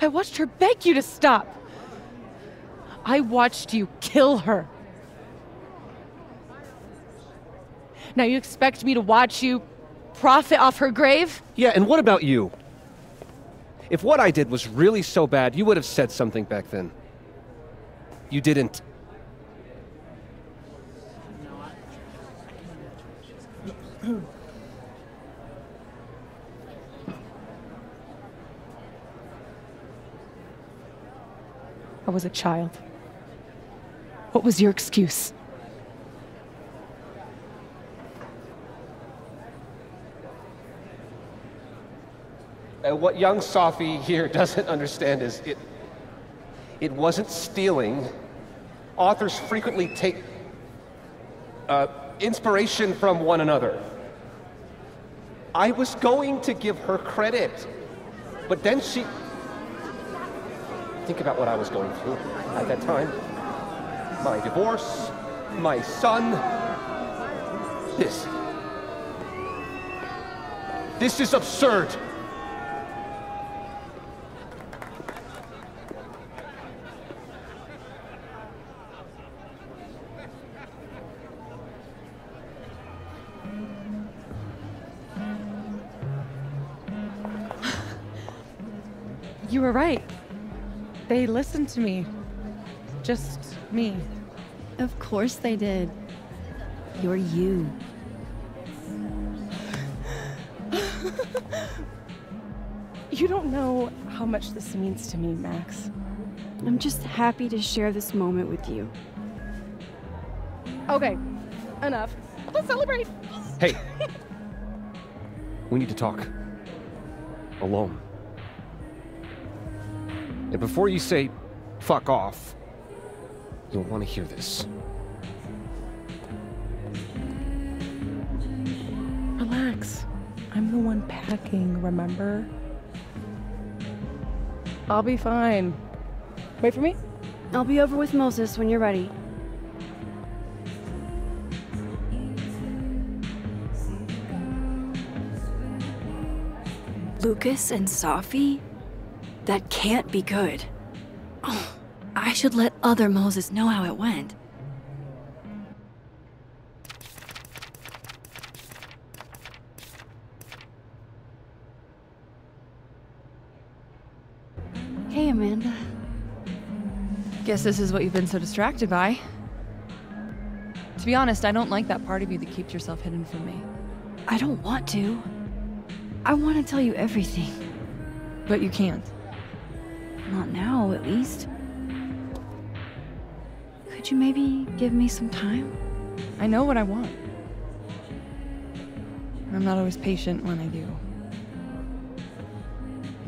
I watched her beg you to stop. I watched you kill her. Now you expect me to watch you profit off her grave? Yeah, and what about you? If what I did was really so bad, you would have said something back then. You didn't. I was a child. What was your excuse? What young Safi here doesn't understand is it wasn't stealing. Authors frequently take inspiration from one another. I was going to give her credit, but then she... Think about what I was going through at that time. My divorce, my son. This is absurd. You were right. They listened to me. Just me. Of course they did. You're you. You don't know how much this means to me, Max. I'm just happy to share this moment with you. Okay, enough. Let's celebrate. Hey. We need to talk. Alone. And before you say, fuck off, you'll want to hear this. Relax. I'm the one packing, remember? I'll be fine. Wait for me? I'll be over with Moses when you're ready. Lucas and Safi? That can't be good. Oh, I should let other Moses know how it went. Hey, Amanda. Guess this is what you've been so distracted by. To be honest, I don't like that part of you that keeps yourself hidden from me. I don't want to. I want to tell you everything. But you can't. Not now, at least. Could you maybe give me some time? I know what I want. I'm not always patient when I do.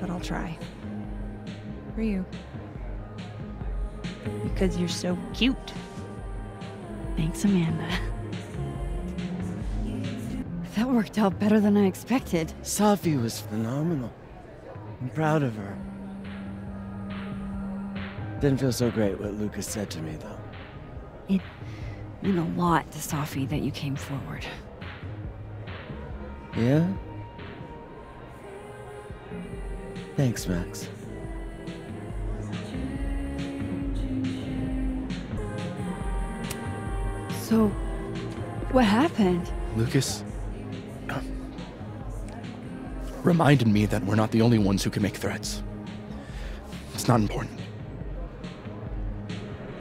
But I'll try. For you. Because you're so cute. Thanks, Amanda. That worked out better than I expected. Safi was phenomenal. I'm proud of her. Didn't feel so great what Lucas said to me, though. It meant a lot to Safi that you came forward. Yeah? Thanks, Max. So, what happened? Lucas reminded me that we're not the only ones who can make threats. It's not important.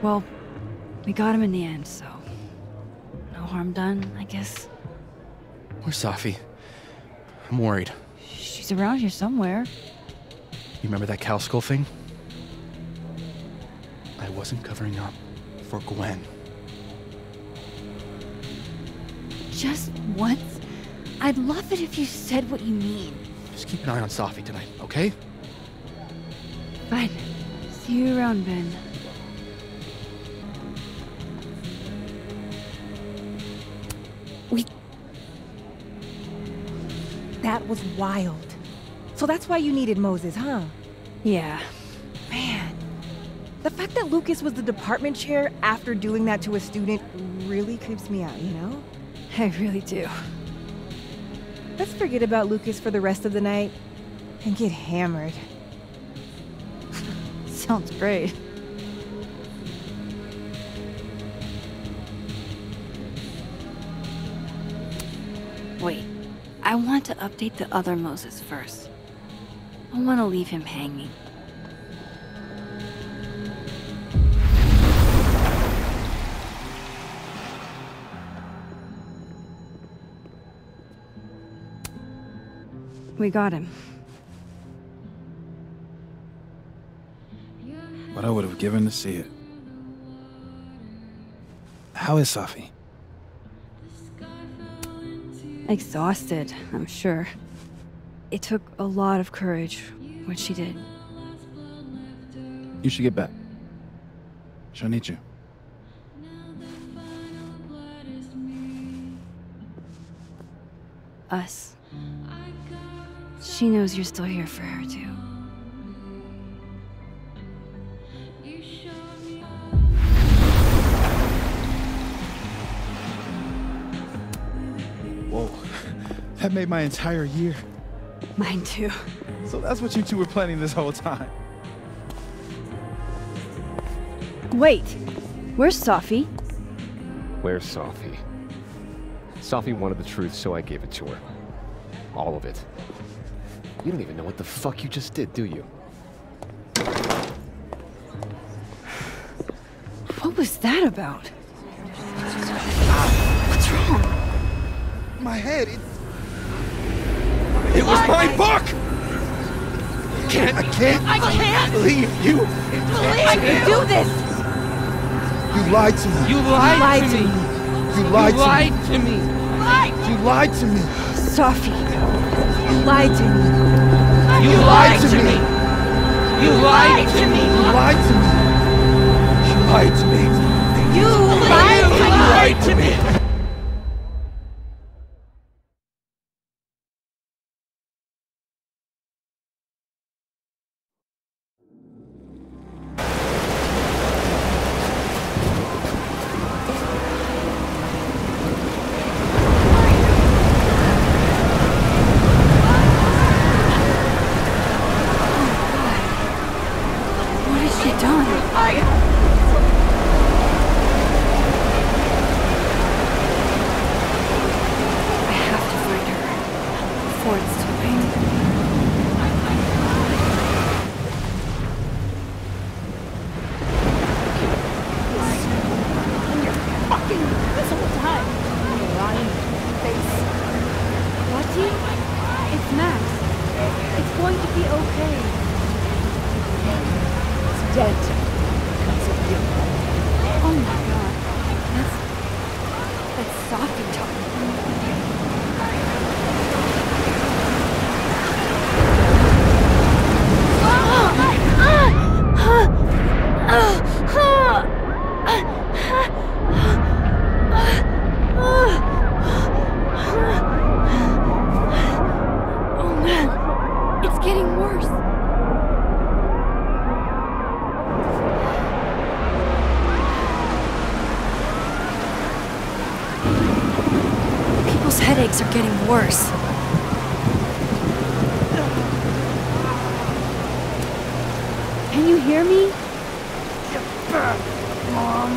Well, we got him in the end, so no harm done, I guess. Where's Safi? I'm worried. She's around here somewhere. You remember that cow skull thing? I wasn't covering up for Gwen. Just once? I'd love it if you said what you mean. Just keep an eye on Safi tonight, okay? Fine. See you around, Ben. That was wild. So that's why you needed Moses, huh? Yeah. Man. The fact that Lucas was the department chair after doing that to a student really creeps me out, you know? I really do. Let's forget about Lucas for the rest of the night and get hammered. Sounds great. Wait, I want to update the other Moses first. I want to leave him hanging. We got him. What I would have given to see it. How is Safi? Exhausted, I'm sure. It took a lot of courage, what she did. You should get back. She'll need you. Us. She knows you're still here for her, too. Whoa. That made my entire year. Mine, too. So that's what you two were planning this whole time. Wait. Where's Safi? Where's Safi? Safi wanted the truth, so I gave it to her. All of it. You don't even know what the fuck you just did, do you? What was that about? What's wrong? My head, it was my book! I can't believe you! I can do this! You lied to me. You lied to me. You lied to me. You lied to me. Safi, you lied to me. You lied to me. You lied to me. You lied to me. You lied to me. You lied to me. Headaches are getting worse. Can you hear me? Get back, Mom!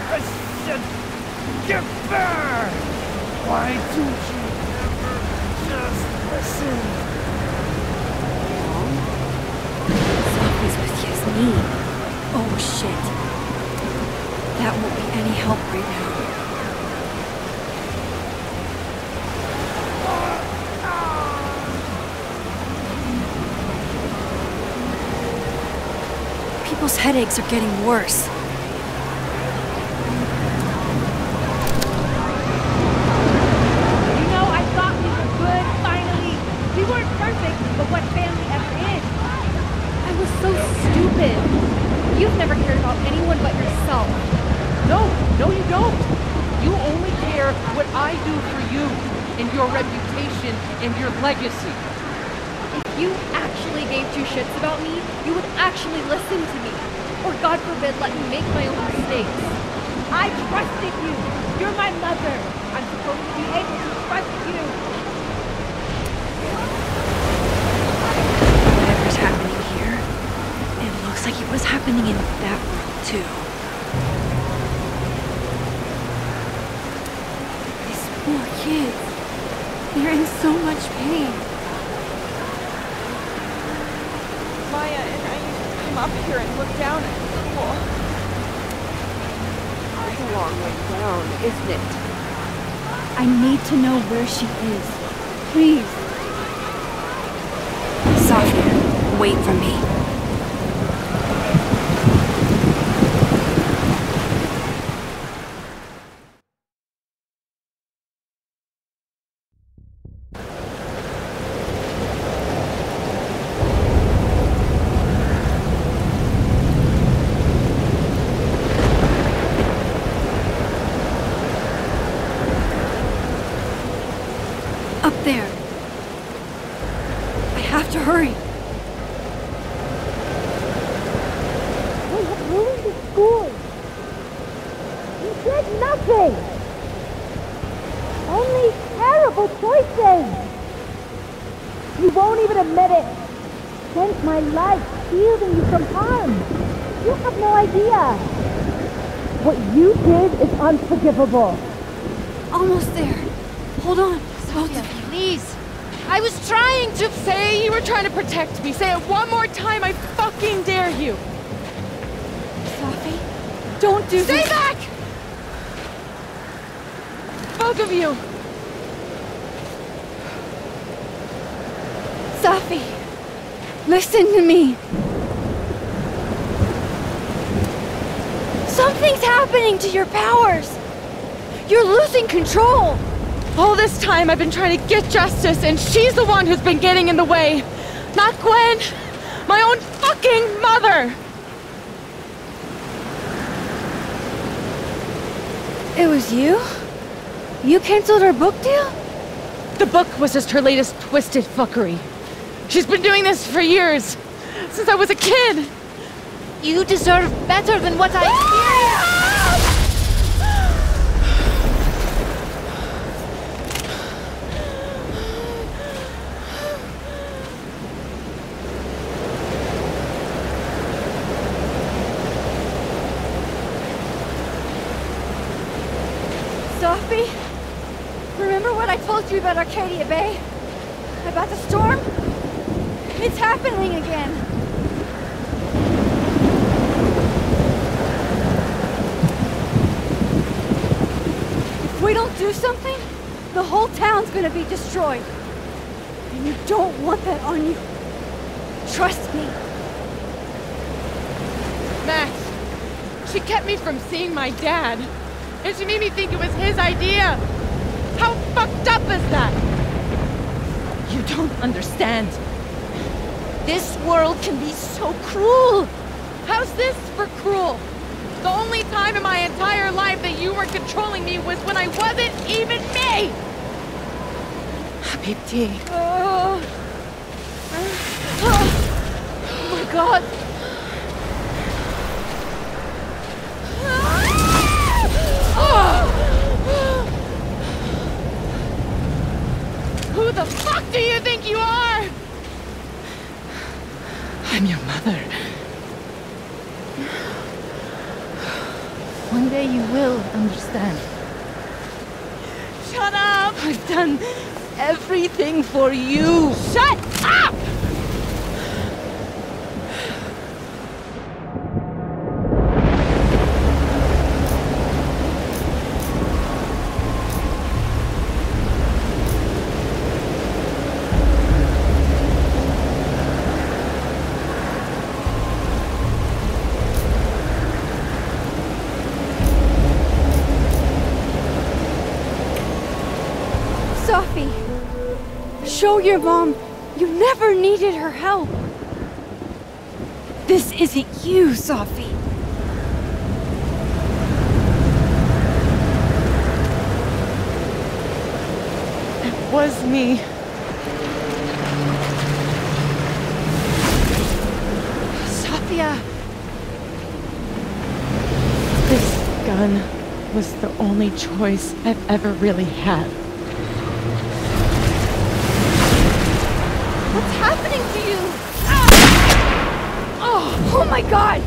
I said, get back! Why don't you ever just listen? Mom? Safi's with Yasmin. Oh shit. That won't be any help right now. People's headaches are getting worse. You know, I thought we were good, finally. We weren't perfect, but what family ever is? I was so stupid. You've never cared about anyone but yourself. No, you don't. You only care what I do for you and your reputation and your legacy. If you actually gave two shits about me, you would actually listen to me. Or God forbid, let me make my own mistakes. I trusted you. You're my mother. I'm supposed to be able to trust you. happening in that world, too. These poor kids. They're in so much pain. Maya and I used to come up here and look down at the pool. It's a long way down, isn't it? I need to know where she is. Please. Sophia, wait for me. Up there. I have to hurry. We have ruined the school. You did nothing. Only terrible choices. You won't even admit it. Spent my life shielding you from harm. You have no idea. What you did is unforgivable. Almost there. Hold on. Sophia, please. I was trying to say you were trying to protect me. Say it one more time, I fucking dare you. Sophie, don't do Stay this. back! Both of you. Sophie, listen to me. Something's happening to your powers. You're losing control. All this time I've been trying to get justice, and she's the one who's been getting in the way. Not Gwen. My own fucking mother. It was you? You canceled her book deal? The book was just her latest twisted fuckery. She's been doing this for years. Since I was a kid. You deserve better than what I experienced. Sophie, remember what I told you about Arcadia Bay? About the storm? It's happening again. If we don't do something, the whole town's gonna be destroyed. And you don't want that on you. Trust me. Max, she kept me from seeing my dad. And she made me think it was his idea. How fucked up is that? You don't understand. This world can be so cruel. How's this for cruel? The only time in my entire life that you were controlling me was when I wasn't even me! Diptych. Oh my god. Who the fuck do you think you are? I'm your mother. One day you will understand. Shut up! I've done everything for you. Shut up! Sophie, show your mom you never needed her help. This isn't you, Sophie. It was me. Sophia. This gun was the only choice I've ever really had. What's happening to you? Oh my god!